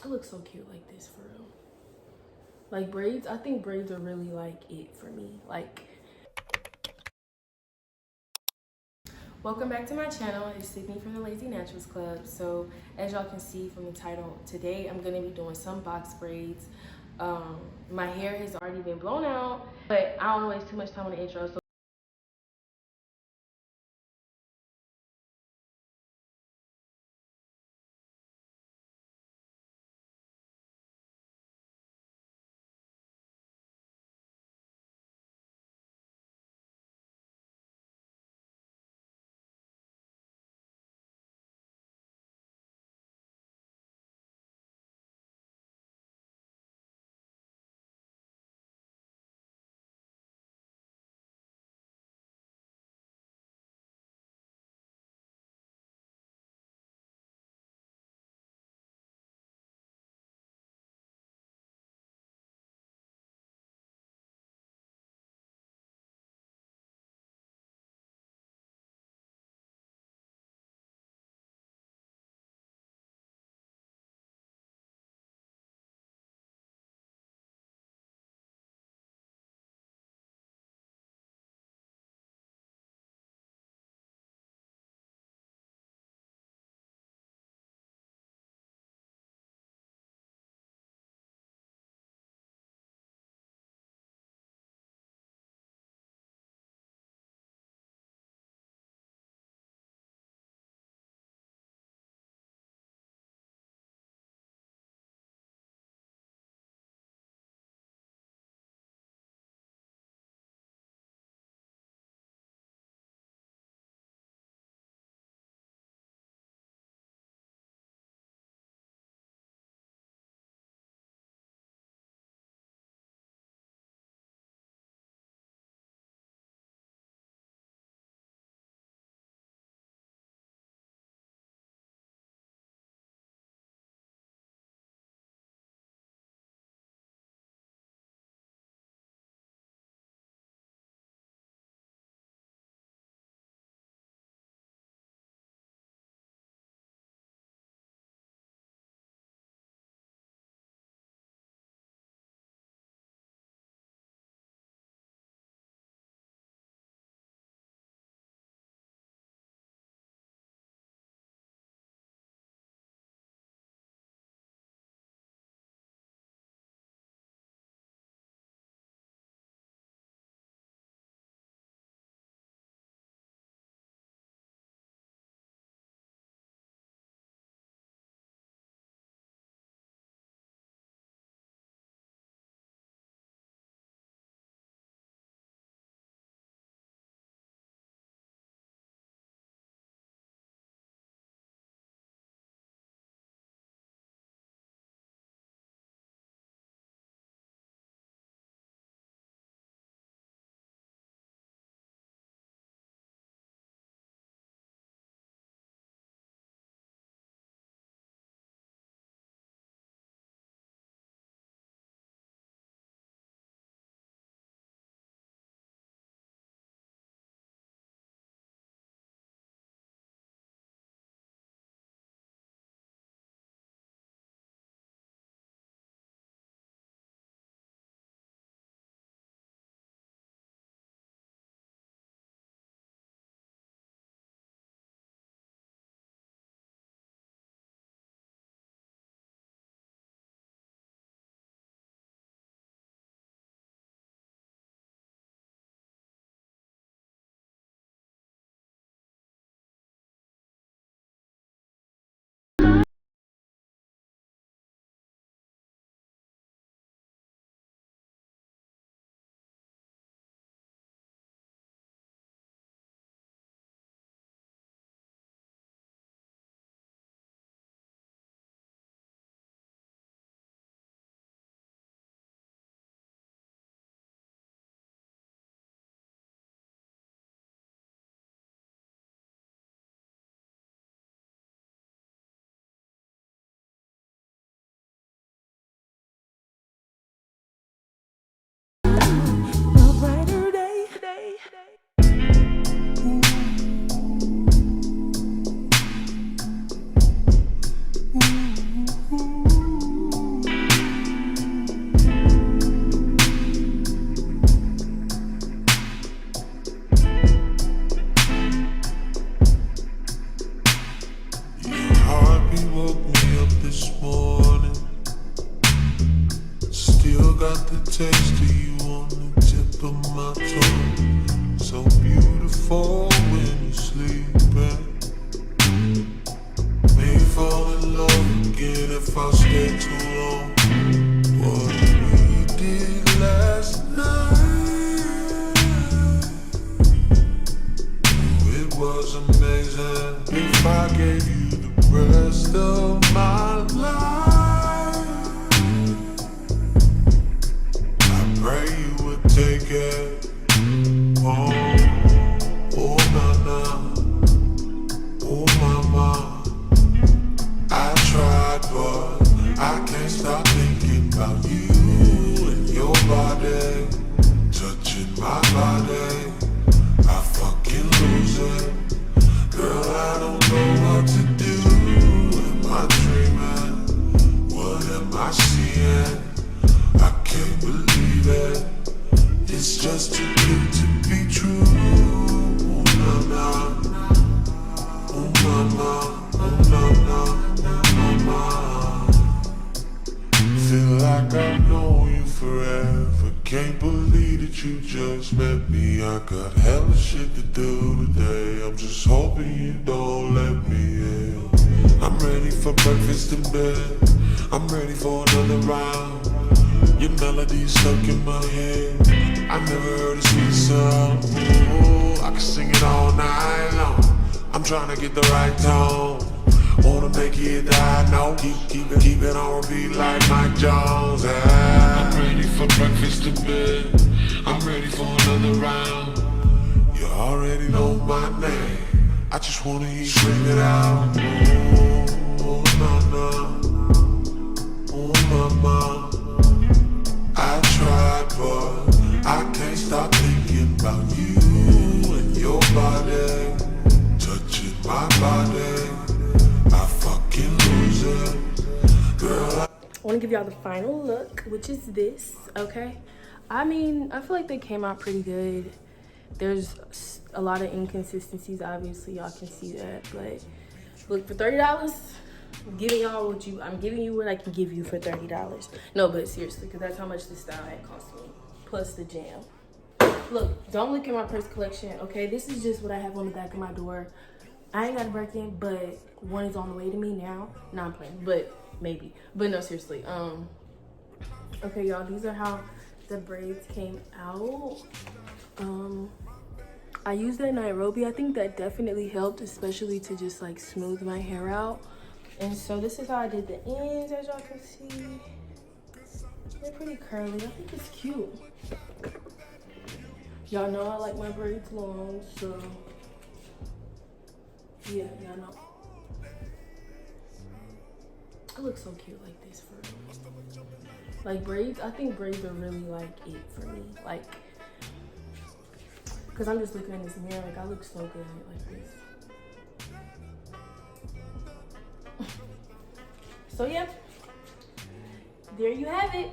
It looks so cute like this for real. Like braids, I think braids are really like it for me. Like, welcome back to my channel. It's Sidney from the Lazy Naturals Club. So as y'all can see from the title, today I'm gonna be doing some box braids. My hair has already been blown out, but I don't want to waste too much time on the intro. So taste of you on the tip of my tongue. So beautiful when you're sleeping. May fall in love again if I stay too long. What we did last night, it was amazing. If I gave you the rest of my life, I pray you would take it. Oh, oh, nah, nah. Oh, mama. I tried, but I can't stop thinking about you and your body, touching my body. I fucking lose it. Girl, I don't know what to do. Am I dreaming? What am I seeing? I can't believe it. It's just too good to be true. Oh, nah, nah. Oh, mama. Oh, nah, nah. Feel like I've known you forever. Can't believe that you just met me. I got hella shit to do today. I'm just hoping you don't let me in. I'm ready for breakfast in bed. I'm ready for another round. Your melody's stuck in my head. I never heard a sweet sound. Ooh, I can sing it all night long. I'm trying to get the right tone. Wanna make it the high note. Keep it on repeat like Mike Jones. I'm ready for breakfast in bed. I'm ready for another round. You already know my name. I just wanna hear you scream it out. Oh, oh, nah, nah. Oh, mama. I tried, but I can't stop thinking about you and your body, touching my body. I fucking lose it. Girl, I want to give y'all the final look, which is this. Okay, I mean, I feel like they came out pretty good. There's a lot of inconsistencies, obviously y'all can see that, but look, for $30 I'm giving you what I can give you for $30. No, but seriously, because that's how much this style had cost me, plus the jam. Look, don't look at my purse collection, okay? This is just what I have on the back of my door. I ain't got a Birkin, but one is on the way to me now. Nah, I'm playing, but maybe. But no, seriously. Okay, y'all, these are how the braids came out. I used that Nairobi. I think that definitely helped, especially to just like smooth my hair out. And so this is how I did the ends, as y'all can see. They're pretty curly. I think it's cute. Y'all know I like my braids long, so yeah, y'all know. I look so cute like this for real. Like braids, I think braids are really like it for me. Like, cause I'm just looking in this mirror, like I look so good like this. So yeah, there you have it.